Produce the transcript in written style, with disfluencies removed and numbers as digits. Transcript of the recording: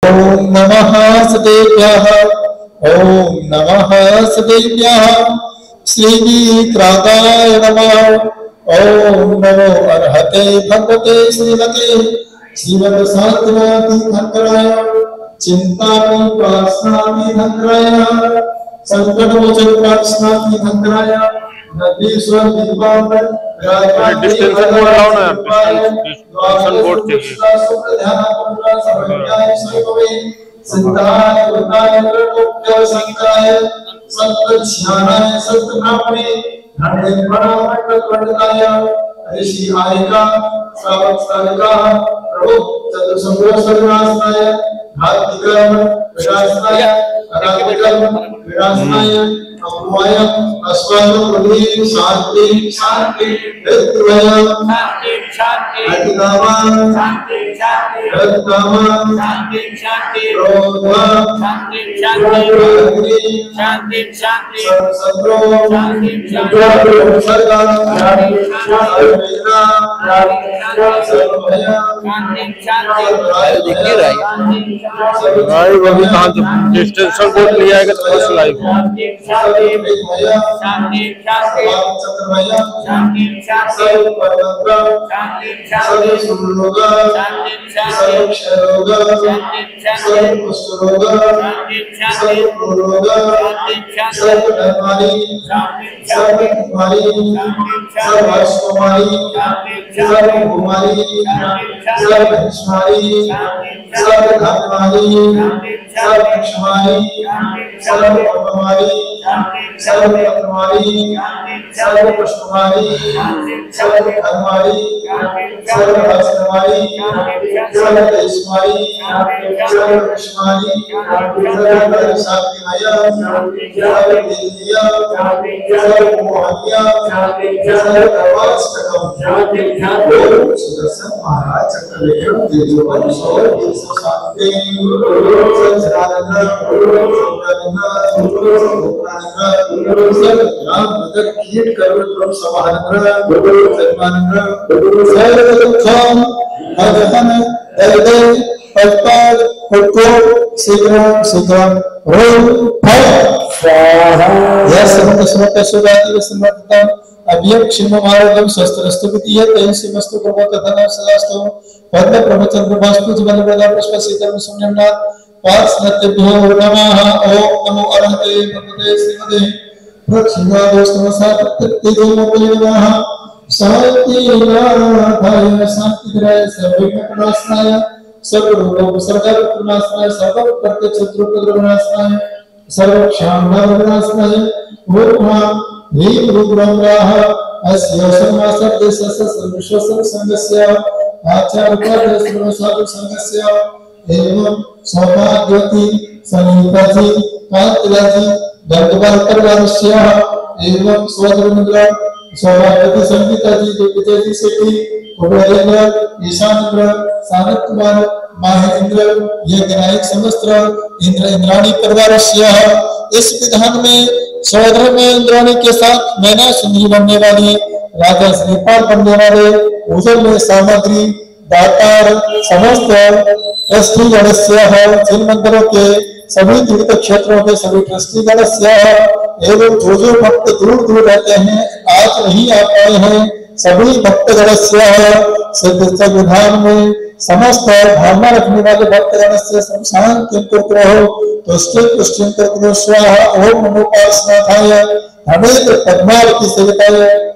ओम नमः सदेभ्यः ओम नमः सदेभ्यः श्रीविक्रांताय नमः ओम नमो अर्हते भगवते श्रीमते श्रीमद्शास्त्राति धन्वराय चिंतामणि प्रार्थनाति धन्वराय संकटमोचन प्रार्थनाति धन्वराय नदीश्वर दीपांकर डिस्टेंस बोर्ड लाओ ना, डिस्टेंस बोर्ड चाहिए। सिद्धाय गुणाय प्रमुख्य संकाय संतज्ञानाय सत्ब्रह्मणे धने परमपंडिताय ऋषि आयका श्रावकालिका प्रभु चतुर्संग्रह सर्वनाशाय भातिकर्म विनाशाय अनादिकर्म विनाशाय अपूर्वाय अस्वादुर्वी शांति शांति हृदय शांति शांति अतिकामान शांति शांति हृदकामान शांति शांति क्रोध शांति शांति शांति शांति सत्रो शांति शांति सर्गा शांति भाई वो भी कहाँ से डिस्टेंस बोर्ड ले आएगा तो बस लाइव शस्त्रस्तु वितीयस्तु सदास्तु पद्म प्रवचन प्रभास्तु जबलवेदा पुष्पसीतम सुम्यमनाथ पार्श्वतेभ्यो नमः ओम नमो अरहते भगवते श्रीमते प्रक्षिणादोस्तमसात्तेजोमपि नमः शान्तिनाथाय शान्तिग्राय सर्वविघ्नप्रणाशनाय सर्वरोगोपसर्गविनाशनाय सर्वप्रत्यक्षद्रुपद्रविनाशनाय सर्वक्षामविनाशनाय भूर्भुवः ह्रीं रुद्रम्राः अस्य समासर्देशस्य सर्वश्वस्य संघस्य आचार्यपादसर्वसाधुसंघस्य एवं सौभाग्यवती सनीताजी कांतिलाजी दंडवार्तर्वास्य एवं स्वधर्मेंद्र सौभाग्यवती संगीताजी दिग्विजयजी सेठी कुबेरेंद्र ईशानेंद्र सानत कुमार महेंद्र यज्ञनायक समस्त्र इंद्र इंद्राणी परिवारस्य इस विधान में स्वधर्मेंद्राणी के साथ मैना सुंदरी बनने वाली राजा श्रीपाल बनने वाले पूजन में सामग्री दातार समस्त ट्रस्टी गणस्य जिन मंदिरों के सभी तीर्थ क्षेत्रों के सभी ट्रस्टी गणस्य एवं जो भक्त दूर दूर रहते हैं आज नहीं आ पाए हैं सभी भक्त गणस्य सिद्ध विधान में समस्त भावना रखने वाले भक्त गणस्य शमशान किंकुर्तो तुष्टि पुष्टि स्वाहा ओम नमो पार्श्वनाथाय धनेन्द्र पद्मावती सेविताय